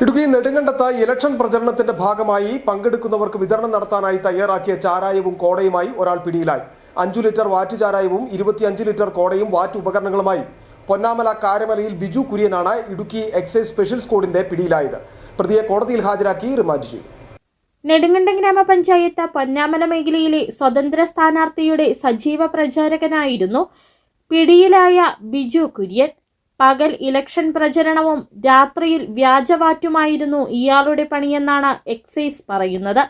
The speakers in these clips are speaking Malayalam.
ഇടുക്കി നെടുങ്കണ്ടത്ത് ഇലക്ഷൻ പ്രചരണത്തിന്റെ ഭാഗമായി പങ്കെടുക്കുന്നവർക്ക് വിതരണം നടത്താനായി തയ്യാറാക്കിയ ചാരായവും കോടയുമായി ഒരാൾ പിടിയിലായി. 5 ലിറ്റർ വാറ്റ് ചാരായവും 25 ലിറ്റർ കോടയും വാറ്റ് ഉപകരണങ്ങളുമായി പൊന്നാമല കാരമലയിൽ ബിജു കുര്യനാണ് ഇടുക്കി എക്സൈസ് സ്പെഷ്യൽ സ്ക്വാഡിന്റെ പിടിയിലായത്. പ്രതിയെ കോടതിയിൽ ഹാജരാക്കി റിമാൻഡ് ചെയ്തു. നെടുങ്കണ്ടം ഗ്രാമപഞ്ചായത്ത് പൊന്നാമല മേഖലയിലെ സ്വതന്ത്ര സ്ഥാനാർത്ഥിയുടെ സജീവ പ്രചാരകനായിരുന്നു പിടിയിലായ ബിജു കുര്യൻ. പകൽ ഇലക്ഷൻ പ്രചരണവും രാത്രിയിൽ വ്യാജവാറ്റുമായിരുന്നു ഇയാളുടെ പണിയെന്നാണ് എക്സൈസ് പറയുന്നത്.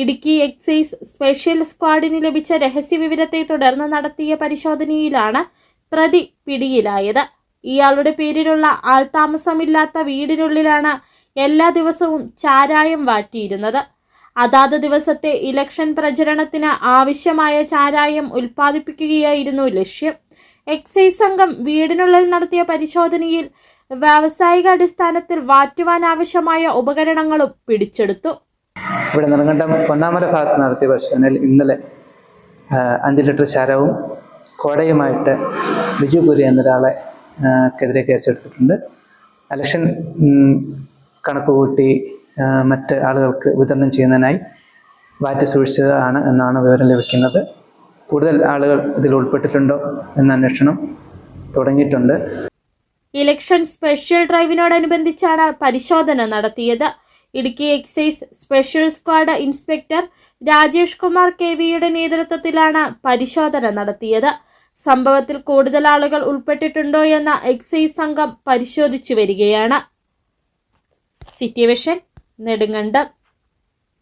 ഇടുക്കി എക്സൈസ് സ്പെഷ്യൽ സ്ക്വാഡിന് ലഭിച്ച രഹസ്യവിവരത്തെ തുടർന്ന് നടത്തിയ പരിശോധനയിലാണ് പ്രതി പിടിയിലായത്. ഇയാളുടെ പേരിലുള്ള ആൾതാമസമില്ലാത്ത വീടിനുള്ളിലാണ് എല്ലാ ദിവസവും ചാരായം വാറ്റിയിരുന്നത്. അതാത് ദിവസത്തെ ഇലക്ഷൻ പ്രചരണത്തിന് ആവശ്യമായ ചാരായം ഉൽപ്പാദിപ്പിക്കുകയായിരുന്നു ലക്ഷ്യം. എക്സൈസ് സംഘം വീടിനുള്ളിൽ നടത്തിയ പരിശോധനയിൽ വ്യാവസായിക അടിസ്ഥാനത്തിൽ വാറ്റുവാൻ ആവശ്യമായ ഉപകരണങ്ങളും പിടിച്ചെടുത്തു. ഇവിടെ നെടുങ്കണ്ടം പൊന്നാമല ഭാഗത്ത് നടത്തിയ പരിശോധനയിൽ ഇന്നലെ 5 ലിറ്റർ ചാരവും കോടയുമായിട്ട് ബിജു കുര്യൻ എന്നൊരാളെക്കെതിരെ കേസെടുത്തിട്ടുണ്ട്. ഇലക്ഷൻ കണക്ക് കൂട്ടി മറ്റ് ആളുകൾക്ക് വിതരണം ചെയ്യുന്നതിനായി വാറ്റ് സൂക്ഷിച്ചതാണ് എന്നാണ് വിവരം ലഭിക്കുന്നത്. കൂടുതൽ ആളുകൾ ഇതിൽ ഉൾപ്പെട്ടിട്ടുണ്ടോ എന്ന അന്വേഷണം തുടങ്ങിയിട്ടുണ്ട്. ഇലക്ഷൻ സ്പെഷ്യൽ ഡ്രൈവിനോടനുബന്ധിച്ചാണ് പരിശോധന നടത്തിയത്. Idukki excise special squad inspector Rajesh Kumar കെവിയുടെ നേതൃത്വത്തിലാണ് പരിശോധന നടത്തിയത്. സംഭവത്തിൽ കൂടുതൽ ആളുകൾ ഉൾപ്പെട്ടിട്ടുണ്ടോ എന്ന എക്സൈസ് സംഘം പരിശോധിച്ചു വരികയാണ്. City vision, Nedumkandam.